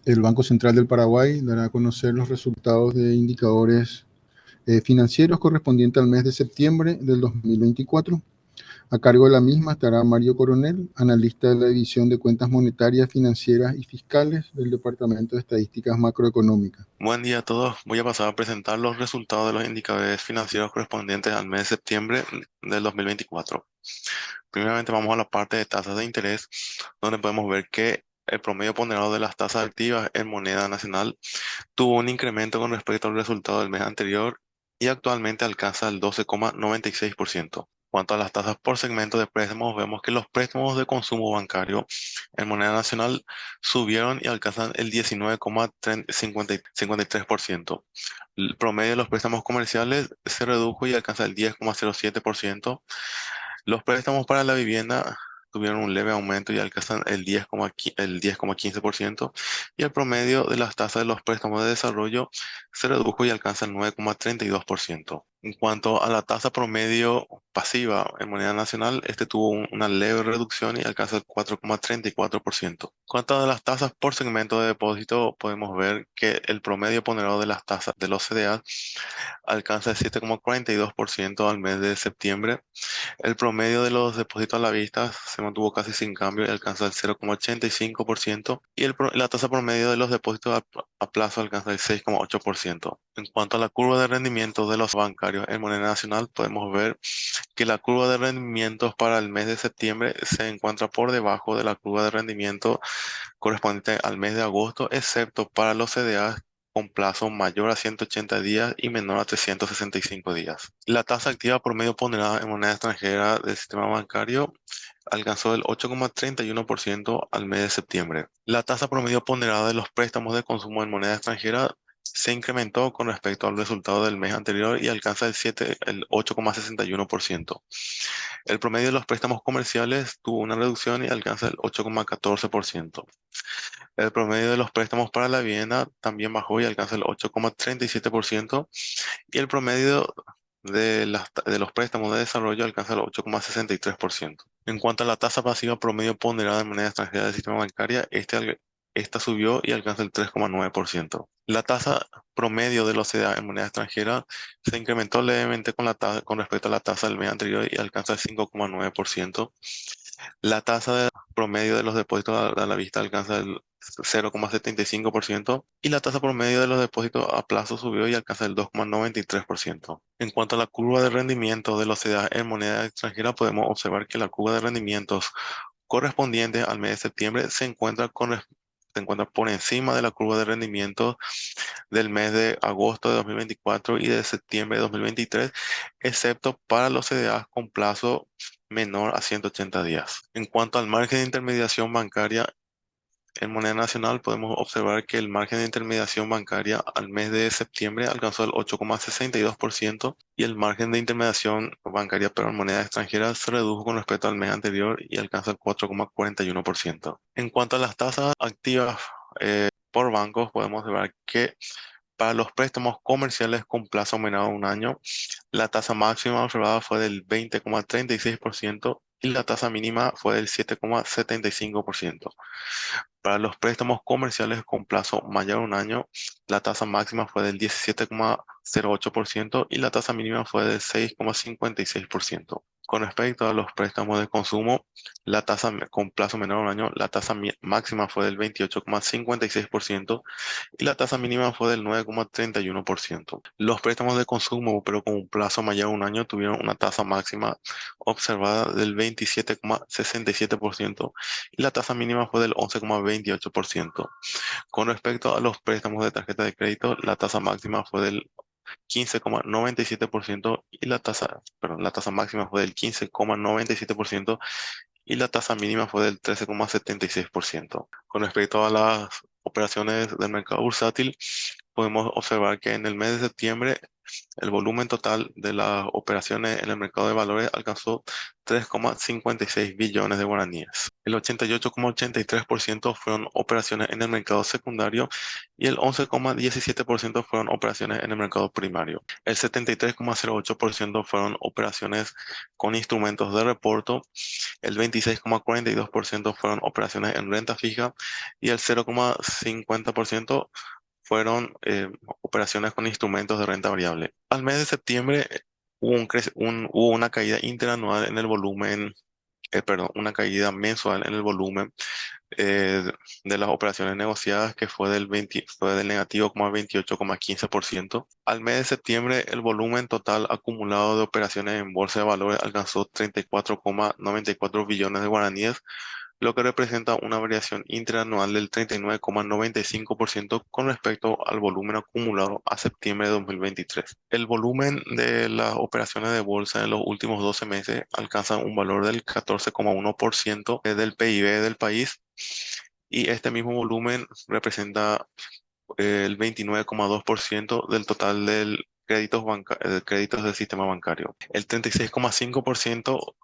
El Banco Central del Paraguay dará a conocer los resultados de indicadores financieros correspondientes al mes de septiembre del 2024. A cargo de la misma estará Mario Coronel, analista de la División de Cuentas Monetarias, Financieras y Fiscales del Departamento de Estadísticas Macroeconómicas. Buen día a todos. Voy a pasar a presentar los resultados de los indicadores financieros correspondientes al mes de septiembre del 2024. Primeramente vamos a la parte de tasas de interés, donde podemos ver que el promedio ponderado de las tasas activas en moneda nacional tuvo un incremento con respecto al resultado del mes anterior y actualmente alcanza el 12,96%. Cuanto a las tasas por segmento de préstamos, vemos que los préstamos de consumo bancario en moneda nacional subieron y alcanzan el 19,53%. El promedio de los préstamos comerciales se redujo y alcanza el 10,07%. Los préstamos para la vivienda tuvieron un leve aumento y alcanzan el 10,15%, y el promedio de las tasas de los préstamos de desarrollo se redujo y alcanza el 9,32%. En cuanto a la tasa promedio pasiva en moneda nacional, este tuvo una leve reducción y alcanza el 4,34%. Cuanto a las tasas por segmento de depósito, podemos ver que el promedio ponderado de las tasas de los CDA alcanza el 7,42% al mes de septiembre. El promedio de los depósitos a la vista se mantuvo casi sin cambio y alcanza el 0,85%, y la tasa promedio de los depósitos a plazo alcanza el 6,8%. En cuanto a la curva de rendimiento de los bancarios en moneda nacional, podemos ver que la curva de rendimientos para el mes de septiembre se encuentra por debajo de la curva de rendimiento correspondiente al mes de agosto, excepto para los CDA con plazo mayor a 180 días y menor a 365 días. La tasa activa promedio ponderada en moneda extranjera del sistema bancario alcanzó el 8,31% al mes de septiembre. La tasa promedio ponderada de los préstamos de consumo en moneda extranjera se incrementó con respecto al resultado del mes anterior y alcanza el 8,61%. El promedio de los préstamos comerciales tuvo una reducción y alcanza el 8,14%. El promedio de los préstamos para la vivienda también bajó y alcanza el 8,37%, y el promedio de los préstamos de desarrollo alcanza el 8,63%. En cuanto a la tasa pasiva promedio ponderada en moneda extranjera del sistema bancario, esta subió y alcanza el 3,9%. La tasa promedio de los CDA en moneda extranjera se incrementó levemente con respecto a la tasa del mes anterior y alcanza el 5,9%. La tasa promedio de los depósitos a la vista alcanza el 0,75%, y la tasa promedio de los depósitos a plazo subió y alcanza el 2,93%. En cuanto a la curva de rendimiento de los CDA en moneda extranjera, podemos observar que la curva de rendimientos correspondiente al mes de septiembre se encuentra por encima de la curva de rendimiento del mes de agosto de 2024 y de septiembre de 2023, excepto para los CDAs con plazo menor a 180 días. En cuanto al margen de intermediación bancaria en moneda nacional, podemos observar que el margen de intermediación bancaria al mes de septiembre alcanzó el 8,62%, y el margen de intermediación bancaria pero en moneda extranjera se redujo con respecto al mes anterior y alcanza el 4,41%. En cuanto a las tasas activas por bancos, podemos observar que para los préstamos comerciales con plazo menor a un año, la tasa máxima observada fue del 20,36% y la tasa mínima fue del 7,75%. Para los préstamos comerciales con plazo mayor a un año, la tasa máxima fue del 17,08% y la tasa mínima fue del 6,56%. Con respecto a los préstamos de consumo, con plazo menor a un año, la tasa máxima fue del 28,56% y la tasa mínima fue del 9,31%. Los préstamos de consumo, pero con un plazo mayor a un año, tuvieron una tasa máxima observada del 27,67% y la tasa mínima fue del 11,28%. Con respecto a los préstamos de tarjeta de crédito, la tasa máxima fue del 15,97% y la tasa máxima fue del 15,97% y la tasa mínima fue del 13,76%. Con respecto a las operaciones del mercado bursátil, podemos observar que en el mes de septiembre el volumen total de las operaciones en el mercado de valores alcanzó 3,56 billones de guaraníes. El 88,83% fueron operaciones en el mercado secundario y el 11,17% fueron operaciones en el mercado primario. El 73,08% fueron operaciones con instrumentos de reporto, el 26,42% fueron operaciones en renta fija y el 0,50% fueron operaciones con instrumentos de renta variable. Al mes de septiembre hubo una caída interanual en el volumen, perdón, una caída mensual en el volumen eh, de las operaciones negociadas que fue del negativo 28,15%. Al mes de septiembre, el volumen total acumulado de operaciones en bolsa de valores alcanzó 34,94 billones de guaraníes, lo que representa una variación interanual del 39,95% con respecto al volumen acumulado a septiembre de 2023. El volumen de las operaciones de bolsa en los últimos 12 meses alcanza un valor del 14,1% del PIB del país, y este mismo volumen representa el 29,2% del total del créditos del sistema bancario. El 36,5%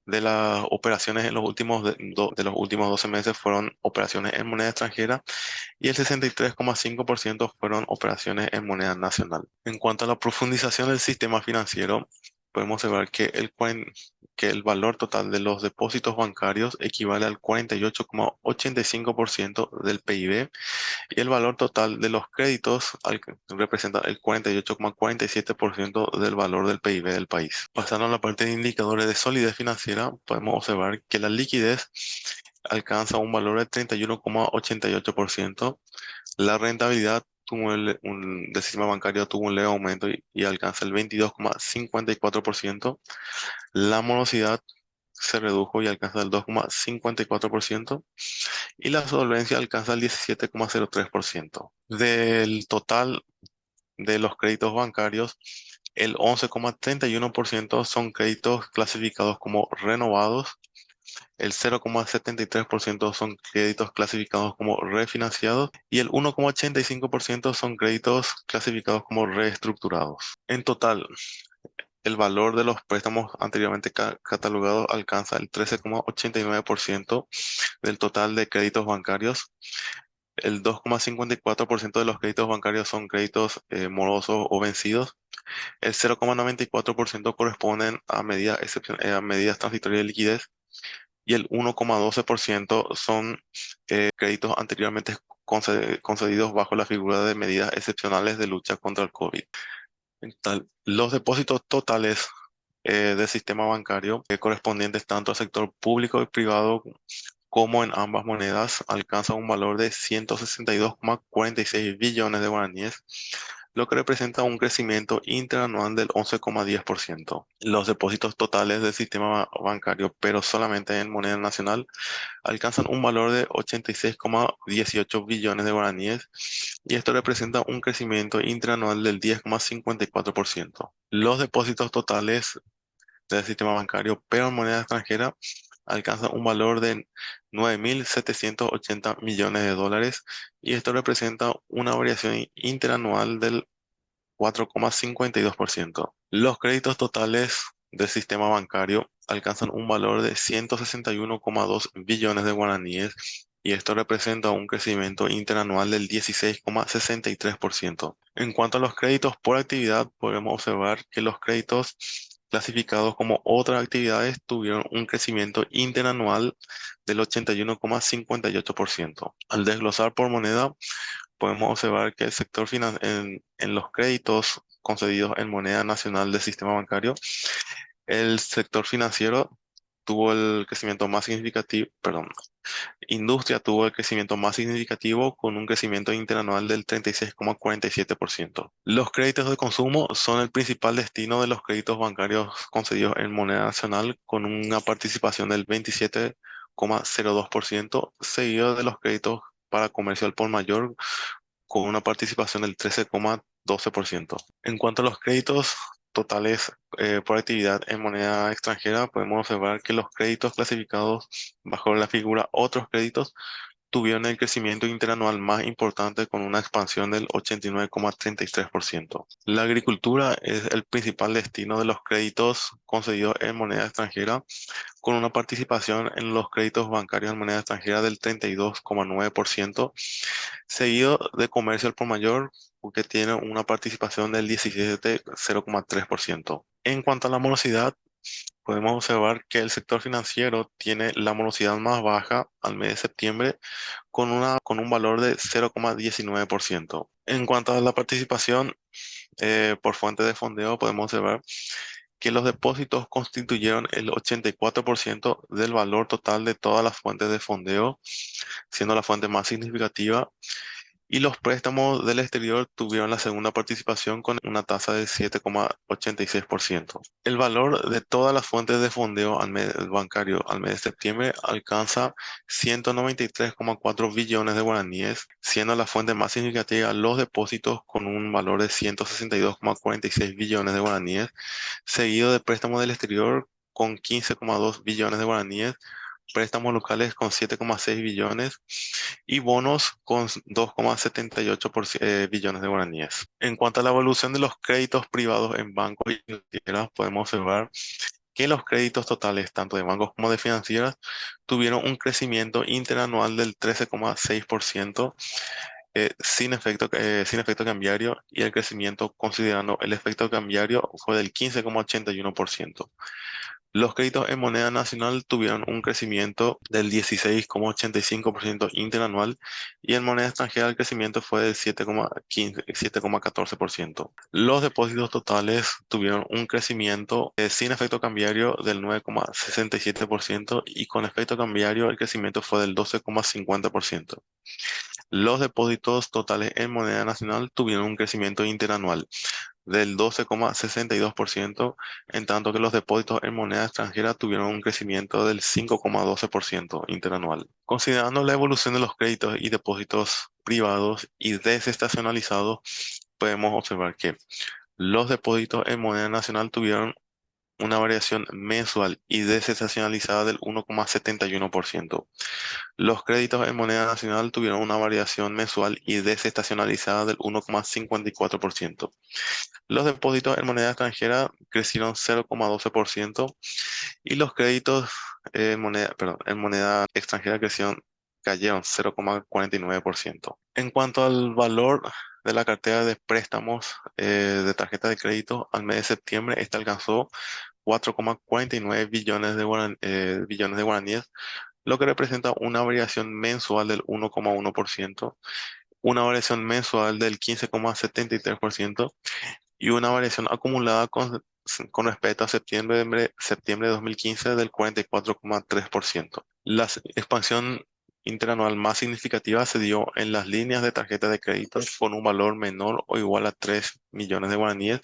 de las operaciones en los de los últimos 12 meses fueron operaciones en moneda extranjera y el 63,5% fueron operaciones en moneda nacional. En cuanto a la profundización del sistema financiero, podemos observar que el valor total de los depósitos bancarios equivale al 48,85% del PIB y el valor total de los créditos representa el 48,47% del valor del PIB del país. Pasando a la parte de indicadores de solidez financiera, podemos observar que la liquidez alcanza un valor de 31,88%. La rentabilidad del sistema bancario tuvo un leve aumento y alcanza el 22,54%. La morosidad se redujo y alcanza el 2,54% y la solvencia alcanza el 17,03%. Del total de los créditos bancarios, el 11,31% son créditos clasificados como renovados, el 0,73% son créditos clasificados como refinanciados y el 1,85% son créditos clasificados como reestructurados. En total, el valor de los préstamos anteriormente catalogados alcanza el 13,89% del total de créditos bancarios. El 2,54% de los créditos bancarios son créditos morosos o vencidos. El 0,94% corresponden a a medidas transitorias de liquidez. Y el 1,12% son créditos anteriormente concedidos bajo la figura de medidas excepcionales de lucha contra el COVID. Los depósitos totales del sistema bancario correspondientes tanto al sector público y privado como en ambas monedas alcanza un valor de 162,46 billones de guaraníes, lo que representa un crecimiento interanual del 11,10%. Los depósitos totales del sistema bancario, pero solamente en moneda nacional, alcanzan un valor de 86,18 billones de guaraníes y esto representa un crecimiento interanual del 10,54%. Los depósitos totales del sistema bancario, pero en moneda extranjera, alcanza un valor de 9.780 millones de dólares y esto representa una variación interanual del 4,52%. Los créditos totales del sistema bancario alcanzan un valor de 161,2 billones de guaraníes y esto representa un crecimiento interanual del 16,63%. En cuanto a los créditos por actividad, podemos observar que los créditos clasificados como otras actividades tuvieron un crecimiento interanual del 81,58%. Al desglosar por moneda, podemos observar que en los créditos concedidos en moneda nacional del sistema bancario, el sector financiero tuvo el crecimiento más significativo, perdón, industria tuvo el crecimiento más significativo con un crecimiento interanual del 36,47%. Los créditos de consumo son el principal destino de los créditos bancarios concedidos en moneda nacional con una participación del 27,02%, seguido de los créditos para comercio al por mayor con una participación del 13,12%. En cuanto a los créditos totales por actividad en moneda extranjera, podemos observar que los créditos clasificados bajo la figura otros créditos tuvieron el crecimiento interanual más importante con una expansión del 89,33%. La agricultura es el principal destino de los créditos concedidos en moneda extranjera, con una participación en los créditos bancarios en moneda extranjera del 32,9%, seguido de comercio al por mayor, que tiene una participación del 17,03%. En cuanto a la morosidad, podemos observar que el sector financiero tiene la morosidad más baja al mes de septiembre con un valor de 0,19%. En cuanto a la participación por fuente de fondeo, podemos observar que los depósitos constituyeron el 84% del valor total de todas las fuentes de fondeo, siendo la fuente más significativa, y los préstamos del exterior tuvieron la segunda participación con una tasa de 7,86%. El valor de todas las fuentes de fondeo al mes bancario al mes de septiembre alcanza 193,4 billones de guaraníes, siendo la fuente más significativa los depósitos con un valor de 162,46 billones de guaraníes, seguido de préstamos del exterior con 15,2 billones de guaraníes, préstamos locales con 7,6 billones y bonos con 2,78 billones de guaraníes. En cuanto a la evolución de los créditos privados en bancos y financieras, podemos observar que los créditos totales, tanto de bancos como de financieras, tuvieron un crecimiento interanual del 13,6%, sin efecto cambiario, y el crecimiento considerando el efecto cambiario fue del 15,81%. Los créditos en moneda nacional tuvieron un crecimiento del 16,85% interanual y en moneda extranjera el crecimiento fue del 7,14%. Los depósitos totales tuvieron un crecimiento sin efecto cambiario del 9,67% y con efecto cambiario el crecimiento fue del 12,50%. Los depósitos totales en moneda nacional tuvieron un crecimiento interanual del 12,62%, en tanto que los depósitos en moneda extranjera tuvieron un crecimiento del 5,12% interanual. Considerando la evolución de los créditos y depósitos privados y desestacionalizados, podemos observar que los depósitos en moneda nacional tuvieron una variación mensual y desestacionalizada del 1,71%. Los créditos en moneda nacional tuvieron una variación mensual y desestacionalizada del 1,54%. Los depósitos en moneda extranjera crecieron 0,12% y los créditos en moneda extranjera cayeron 0,49%. En cuanto al valor de la cartera de préstamos de tarjeta de crédito al mes de septiembre, esta alcanzó 4,49 billones billones de guaraníes, lo que representa una variación mensual del 1,1%, una variación mensual del 15,73% y una variación acumulada con respecto a septiembre de 2015 del 44,3%. La expansión interanual más significativa se dio en las líneas de tarjeta de crédito con un valor menor o igual a 3 millones de guaraníes,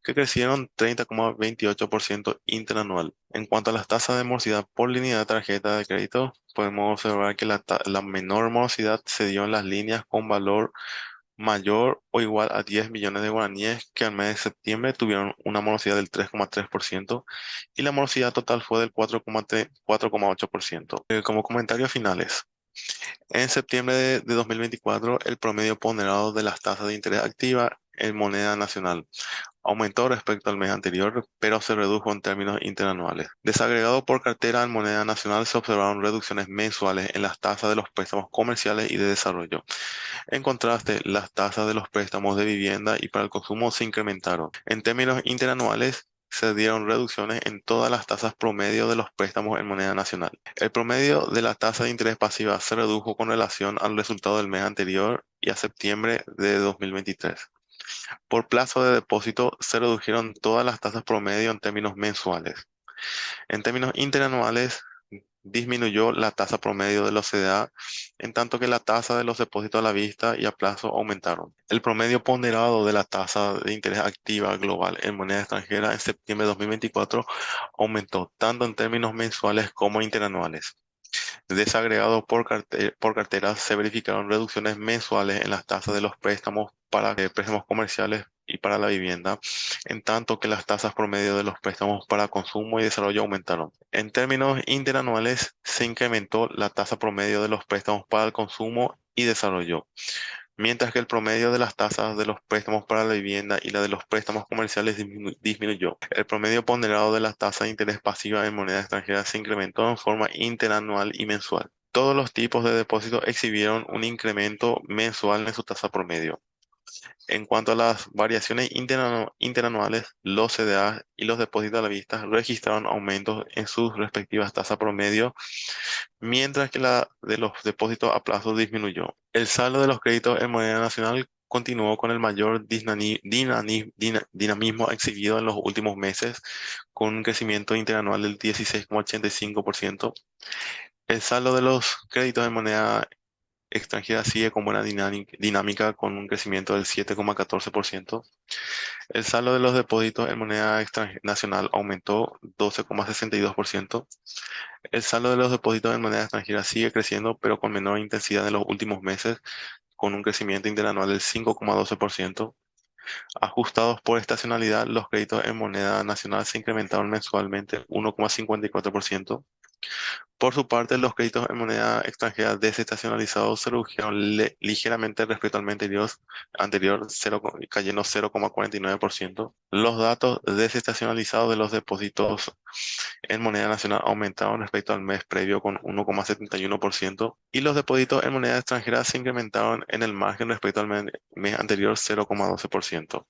que crecieron 30,28% interanual. En cuanto a las tasas de morosidad por línea de tarjeta de crédito, podemos observar que la menor morosidad se dio en las líneas con valor mayor o igual a 10 millones de guaraníes, que al mes de septiembre tuvieron una morosidad del 3,3% y la morosidad total fue del 4,8%. Como comentarios finales, en septiembre de 2024 el promedio ponderado de las tasas de interés activa en moneda nacional aumentó respecto al mes anterior, pero se redujo en términos interanuales. Desagregado por cartera en moneda nacional, se observaron reducciones mensuales en las tasas de los préstamos comerciales y de desarrollo. En contraste, las tasas de los préstamos de vivienda y para el consumo se incrementaron. En términos interanuales, se dieron reducciones en todas las tasas promedio de los préstamos en moneda nacional. El promedio de la tasa de interés pasiva se redujo con relación al resultado del mes anterior y a septiembre de 2023. Por plazo de depósito se redujeron todas las tasas promedio en términos mensuales. En términos interanuales, disminuyó la tasa promedio de la OCDE, en tanto que la tasa de los depósitos a la vista y a plazo aumentaron. El promedio ponderado de la tasa de interés activa global en moneda extranjera en septiembre de 2024 aumentó tanto en términos mensuales como interanuales. Desagregado por carteras, se verificaron reducciones mensuales en las tasas de los préstamos para préstamos comerciales y para la vivienda, en tanto que las tasas promedio de los préstamos para consumo y desarrollo aumentaron. En términos interanuales, se incrementó la tasa promedio de los préstamos para el consumo y desarrollo, mientras que el promedio de las tasas de los préstamos para la vivienda y la de los préstamos comerciales disminuyó. El promedio ponderado de las tasas de interés pasiva en moneda extranjera se incrementó en forma interanual y mensual. Todos los tipos de depósitos exhibieron un incremento mensual en su tasa promedio. En cuanto a las variaciones interanuales, los CDA y los depósitos a la vista registraron aumentos en sus respectivas tasas promedio, mientras que la de los depósitos a plazo disminuyó. El saldo de los créditos en moneda nacional continuó con el mayor dinamismo exhibido en los últimos meses, con un crecimiento interanual del 16,85%. El saldo de los créditos en moneda extranjera sigue con buena dinámica con un crecimiento del 7,14%. El saldo de los depósitos en moneda nacional aumentó 12,62%. El saldo de los depósitos en moneda extranjera sigue creciendo, pero con menor intensidad en los últimos meses, con un crecimiento interanual del 5,12%. Ajustados por estacionalidad, los créditos en moneda nacional se incrementaron mensualmente 1,54%. Por su parte, los créditos en moneda extranjera desestacionalizados se redujeron ligeramente respecto al mes anterior, cayendo 0,49%. Los datos desestacionalizados de los depósitos en moneda nacional aumentaron respecto al mes previo con 1,71% y los depósitos en moneda extranjera se incrementaron en el margen respecto al mes anterior 0,12%.